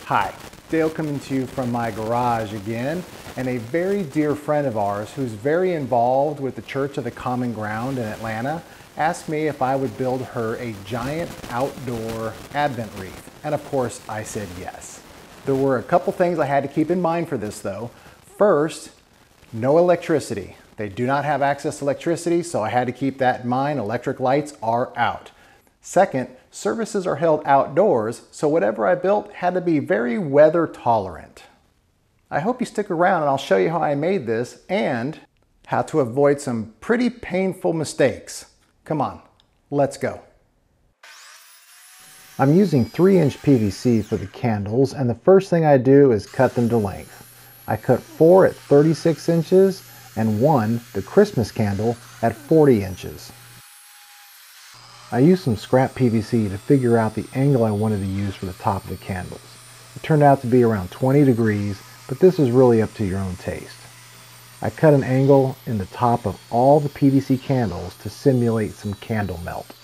Hi, Dale coming to you from my garage again, and a very dear friend of ours who's very involved with the Church of the Common Ground in Atlanta asked me if I would build her a giant outdoor Advent wreath, and of course I said yes. There were a couple things I had to keep in mind for this though. First, no electricity. They do not have access to electricity, so I had to keep that in mind. Electric lights are out. Second, services are held outdoors, so whatever I built had to be very weather tolerant. I hope you stick around and I'll show you how I made this and how to avoid some pretty painful mistakes. Come on, let's go. I'm using 3-inch PVC for the candles, and the first thing I do is cut them to length. I cut 4 at 36 inches and 1, the Christmas candle, at 40 inches. I used some scrap PVC to figure out the angle I wanted to use for the top of the candles. It turned out to be around 20 degrees, but this is really up to your own taste. I cut an angle in the top of all the PVC candles to simulate some candle melt.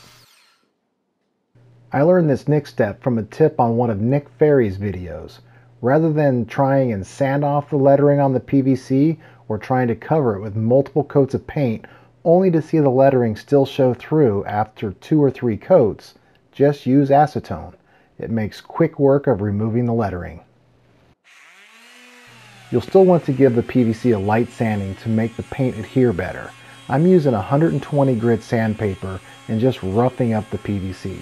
I learned this next step from a tip on one of Nick Ferry's videos. Rather than trying and sand off the lettering on the PVC or trying to cover it with multiple coats of paint only to see the lettering still show through after 2 or 3 coats, just use acetone. It makes quick work of removing the lettering. You'll still want to give the PVC a light sanding to make the paint adhere better. I'm using 120 grit sandpaper and just roughing up the PVC.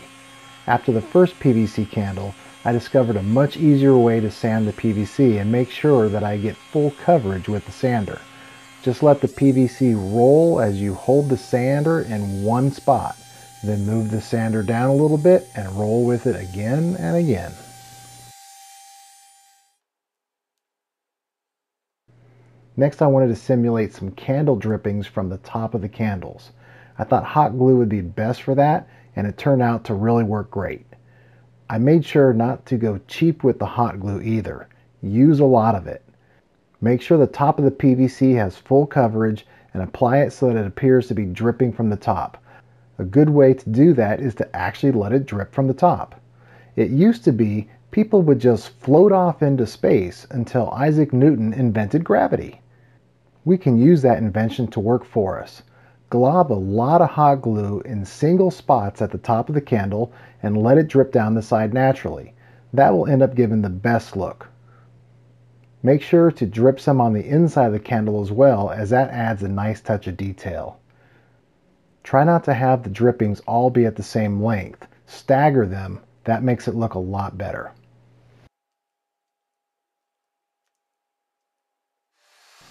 After the first PVC candle, I discovered a much easier way to sand the PVC and make sure that I get full coverage with the sander. Just let the PVC roll as you hold the sander in one spot. Then move the sander down a little bit and roll with it again and again. Next, I wanted to simulate some candle drippings from the top of the candles. I thought hot glue would be best for that, and it turned out to really work great. I made sure not to go cheap with the hot glue either. Use a lot of it. Make sure the top of the PVC has full coverage and apply it so that it appears to be dripping from the top. A good way to do that is to actually let it drip from the top. It used to be people would just float off into space until Isaac Newton invented gravity. We can use that invention to work for us. Glob a lot of hot glue in single spots at the top of the candle and let it drip down the side naturally. That will end up giving the best look. Make sure to drip some on the inside of the candle as well, as that adds a nice touch of detail. Try not to have the drippings all be at the same length. Stagger them. That makes it look a lot better.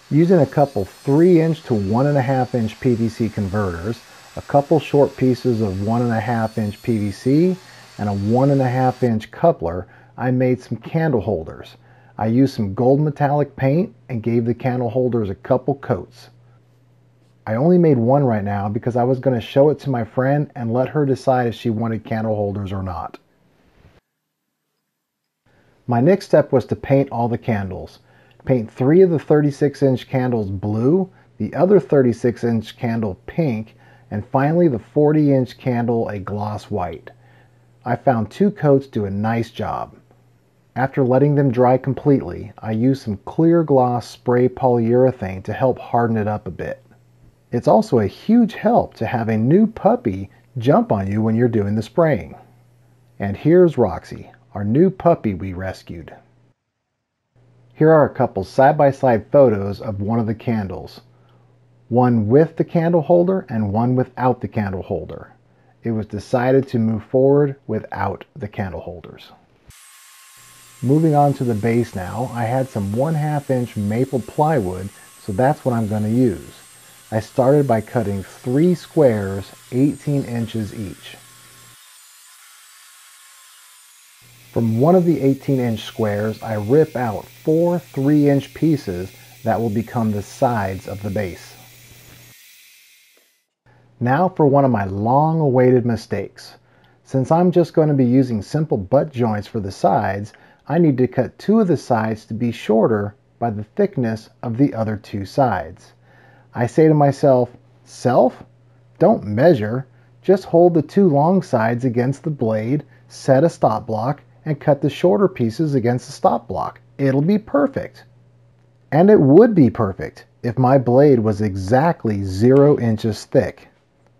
Using a couple 3-inch to 1.5-inch PVC converters, a couple short pieces of 1.5-inch PVC, and a 1.5-inch coupler, I made some candle holders. I used some gold metallic paint and gave the candle holders a couple coats. I only made one right now because I was going to show it to my friend and let her decide if she wanted candle holders or not. My next step was to paint all the candles. Paint 3 of the 36-inch candles blue, the other 36-inch candle pink, and finally the 40-inch candle a gloss white. I found 2 coats do a nice job. After letting them dry completely, I used some clear gloss spray polyurethane to help harden it up a bit. It's also a huge help to have a new puppy jump on you when you're doing the spraying. And here's Roxy, our new puppy we rescued. Here are a couple side-by-side photos of one of the candles. One with the candle holder and one without the candle holder. It was decided to move forward without the candle holders. Moving on to the base now, I had some 1/2-inch maple plywood, so that's what I'm going to use. I started by cutting 3 squares 18 inches each. From one of the 18-inch squares, I rip out 4 3-inch pieces that will become the sides of the base. Now for one of my long-awaited mistakes. Since I'm just going to be using simple butt joints for the sides, I need to cut 2 of the sides to be shorter by the thickness of the other 2 sides. I say to myself, self, don't measure, just hold the 2 long sides against the blade, set a stop block, and cut the shorter pieces against the stop block. It'll be perfect. And it would be perfect if my blade was exactly 0 inches thick.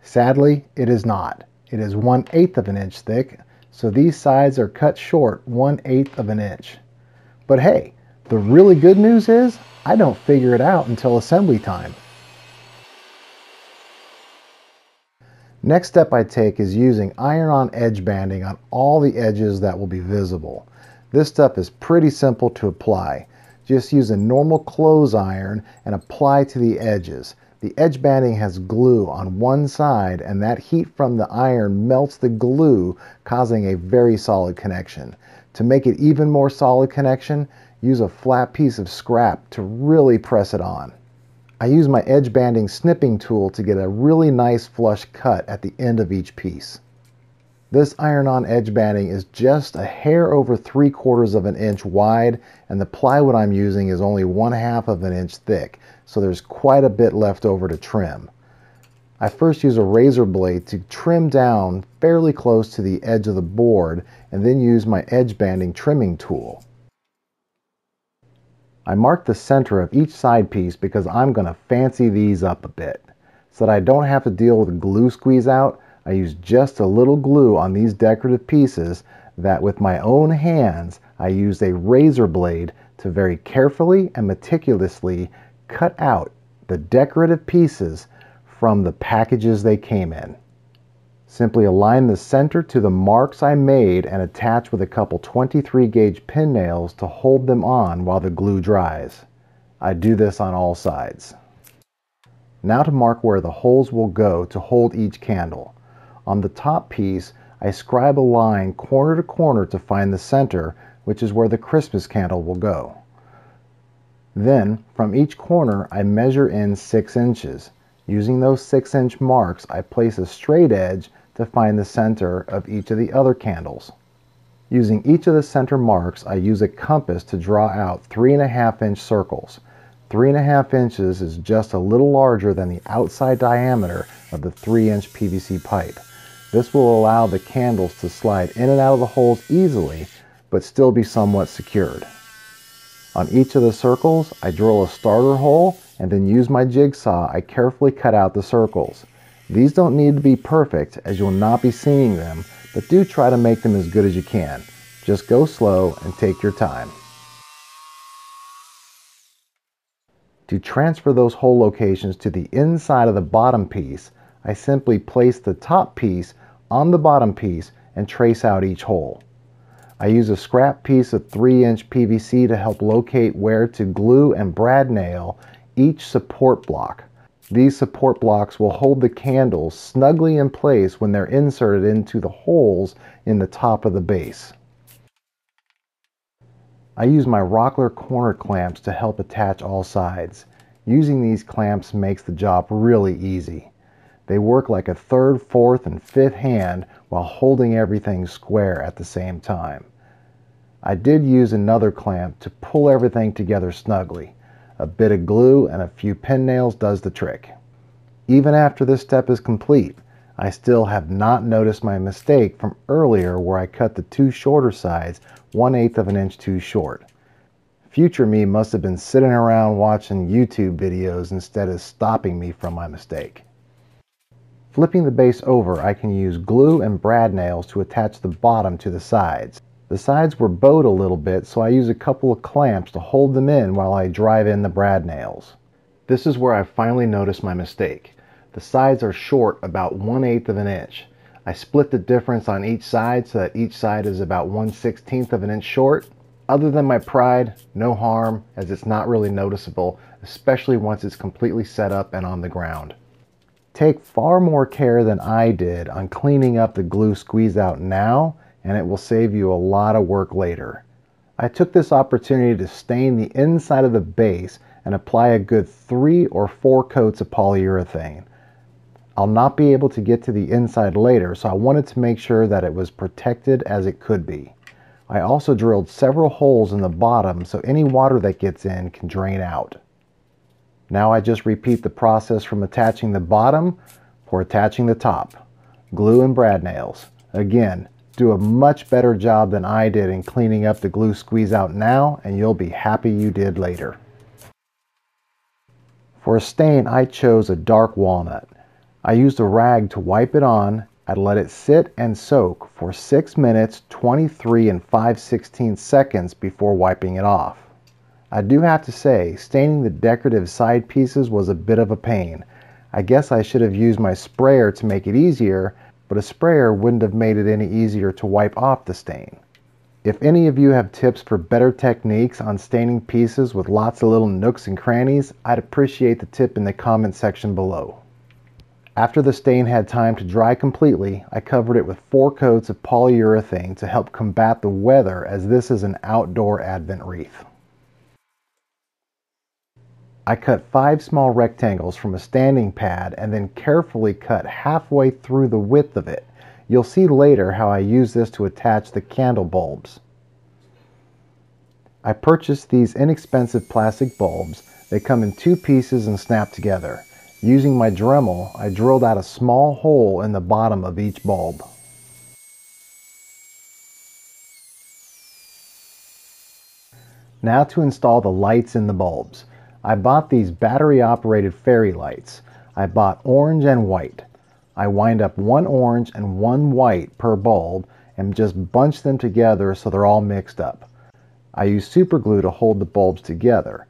Sadly, it is not. It is 1/8 of an inch thick, so these sides are cut short 1/8 of an inch. But hey, the really good news is I don't figure it out until assembly time. Next step I take is using iron-on edge banding on all the edges that will be visible. This stuff is pretty simple to apply. Just use a normal clothes iron and apply to the edges. The edge banding has glue on one side, and that heat from the iron melts the glue, causing a very solid connection. To make it even more solid connection, use a flat piece of scrap to really press it on. I use my edge banding snipping tool to get a really nice flush cut at the end of each piece. This iron-on edge banding is just a hair over 3/4 of an inch wide, and the plywood I'm using is only 1/2 of an inch thick, so there's quite a bit left over to trim. I first use a razor blade to trim down fairly close to the edge of the board, and then use my edge banding trimming tool. I mark the center of each side piece because I'm going to fancy these up a bit. So that I don't have to deal with a glue squeeze out, I use just a little glue on these decorative pieces that with my own hands I use a razor blade to very carefully and meticulously cut out the decorative pieces from the packages they came in. Simply align the center to the marks I made and attach with a couple 23 gauge pin nails to hold them on while the glue dries. I do this on all sides. Now to mark where the holes will go to hold each candle. On the top piece, I scribe a line corner to corner to find the center, which is where the Christmas candle will go. Then, from each corner, I measure in 6 inches. Using those 6-inch marks, I place a straight edge to find the center of each of the other candles. Using each of the center marks, I use a compass to draw out 3.5-inch circles. 3.5 inches is just a little larger than the outside diameter of the 3-inch PVC pipe. This will allow the candles to slide in and out of the holes easily, but still be somewhat secured. On each of the circles, I drill a starter hole and then use my jigsaw. I carefully cut out the circles. These don't need to be perfect, as you'll not be seeing them, but do try to make them as good as you can. Just go slow and take your time. To transfer those hole locations to the inside of the bottom piece, I simply place the top piece on the bottom piece and trace out each hole. I use a scrap piece of 3-inch PVC to help locate where to glue and brad nail each support block. These support blocks will hold the candles snugly in place when they're inserted into the holes in the top of the base. I use my Rockler corner clamps to help attach all sides. Using these clamps makes the job really easy. They work like a 3rd, 4th, and 5th hand while holding everything square at the same time. I did use another clamp to pull everything together snugly. A bit of glue and a few pin nails does the trick. Even after this step is complete, I still have not noticed my mistake from earlier where I cut the 2 shorter sides 1/8 of an inch too short. Future me must have been sitting around watching YouTube videos instead of stopping me from my mistake. Flipping the base over, I can use glue and brad nails to attach the bottom to the sides. The sides were bowed a little bit, so I use a couple of clamps to hold them in while I drive in the brad nails. This is where I finally noticed my mistake. The sides are short about 1/8 of an inch. I split the difference on each side so that each side is about 1/16 of an inch short. Other than my pride, no harm, as it's not really noticeable, especially once it's completely set up and on the ground. Take far more care than I did on cleaning up the glue squeeze out now, and it will save you a lot of work later. I took this opportunity to stain the inside of the base and apply a good 3 or 4 coats of polyurethane. I'll not be able to get to the inside later, so I wanted to make sure that it was protected as it could be. I also drilled several holes in the bottom so any water that gets in can drain out. Now I just repeat the process from attaching the bottom for attaching the top. Glue and brad nails. Again, Do a much better job than I did in cleaning up the glue squeeze out now, and you'll be happy you did later. For a stain, I chose a dark walnut. I used a rag to wipe it on. I'd let it sit and soak for 6 minutes, 23 and 5/16 seconds before wiping it off. I do have to say, staining the decorative side pieces was a bit of a pain. I guess I should have used my sprayer to make it easier, but a sprayer wouldn't have made it any easier to wipe off the stain. If any of you have tips for better techniques on staining pieces with lots of little nooks and crannies, I'd appreciate the tip in the comment section below. After the stain had time to dry completely, I covered it with 4 coats of polyurethane to help combat the weather, as this is an outdoor Advent wreath. I cut 5 small rectangles from a standing pad and then carefully cut halfway through the width of it. You'll see later how I use this to attach the candle bulbs. I purchased these inexpensive plastic bulbs. They come in 2 pieces and snap together. Using my Dremel, I drilled out a small hole in the bottom of each bulb. Now to install the lights in the bulbs. I bought these battery-operated fairy lights. I bought orange and white. I wind up 1 orange and 1 white per bulb and just bunch them together so they're all mixed up. I use super glue to hold the bulbs together.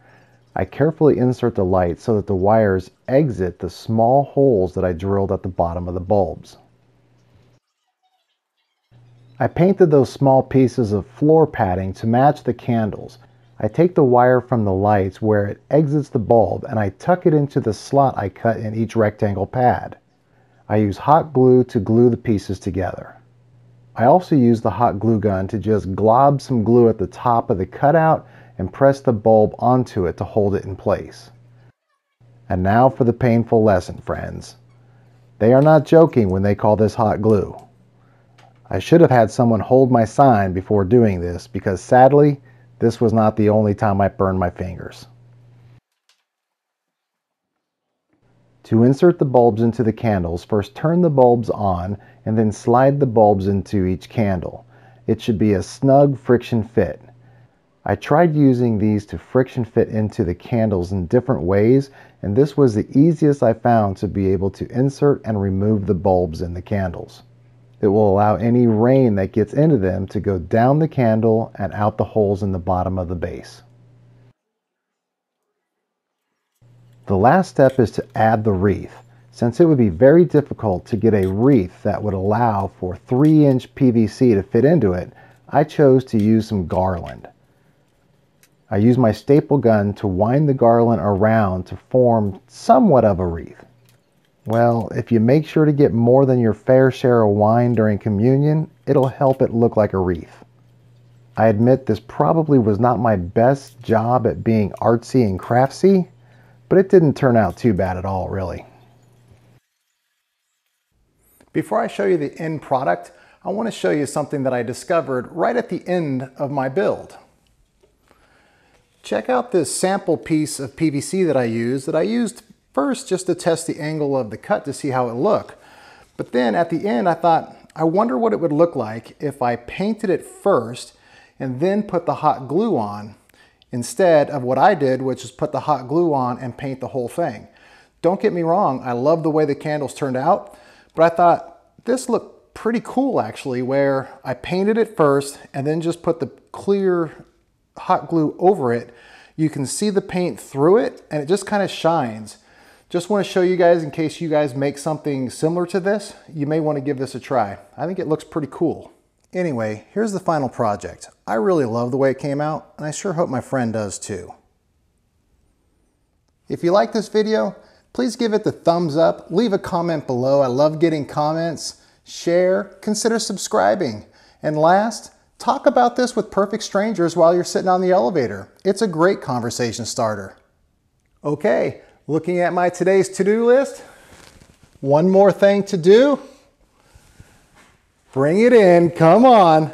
I carefully insert the lights so that the wires exit the small holes that I drilled at the bottom of the bulbs. I painted those small pieces of floor padding to match the candles. I take the wire from the lights where it exits the bulb and I tuck it into the slot I cut in each rectangle pad. I use hot glue to glue the pieces together. I also use the hot glue gun to just glob some glue at the top of the cutout and press the bulb onto it to hold it in place. And now for the painful lesson, friends. They are not joking when they call this hot glue. I should have had someone hold my sign before doing this, because sadly, this was not the only time I burned my fingers. To insert the bulbs into the candles, first turn the bulbs on and then slide the bulbs into each candle. It should be a snug friction fit. I tried using these to friction fit into the candles in different ways, and this was the easiest I found to be able to insert and remove the bulbs in the candles. It will allow any rain that gets into them to go down the candle and out the holes in the bottom of the base. The last step is to add the wreath. Since it would be very difficult to get a wreath that would allow for 3-inch PVC to fit into it, I chose to use some garland. I used my staple gun to wind the garland around to form somewhat of a wreath. Well, if you make sure to get more than your fair share of wine during communion, it'll help it look like a wreath. I admit this probably was not my best job at being artsy and craftsy, but it didn't turn out too bad at all, really. Before I show you the end product, I want to show you something that I discovered right at the end of my build. Check out this sample piece of PVC that I used first just to test the angle of the cut to see how it looked. But then at the end I thought, I wonder what it would look like if I painted it first and then put the hot glue on, instead of what I did, which is put the hot glue on and paint the whole thing. Don't get me wrong, I love the way the candles turned out, but I thought this looked pretty cool actually, where I painted it first and then just put the clear hot glue over it. You can see the paint through it and it just kind of shines. Just want to show you guys, in case you guys make something similar to this, you may want to give this a try. I think it looks pretty cool. Anyway, here's the final project. I really love the way it came out, and I sure hope my friend does too. If you like this video, please give it the thumbs up, leave a comment below. I love getting comments. Share, consider subscribing. And last, talk about this with perfect strangers while you're sitting on the elevator. It's a great conversation starter. Okay, looking at my today's to-do list, one more thing to do. Bring it in, come on.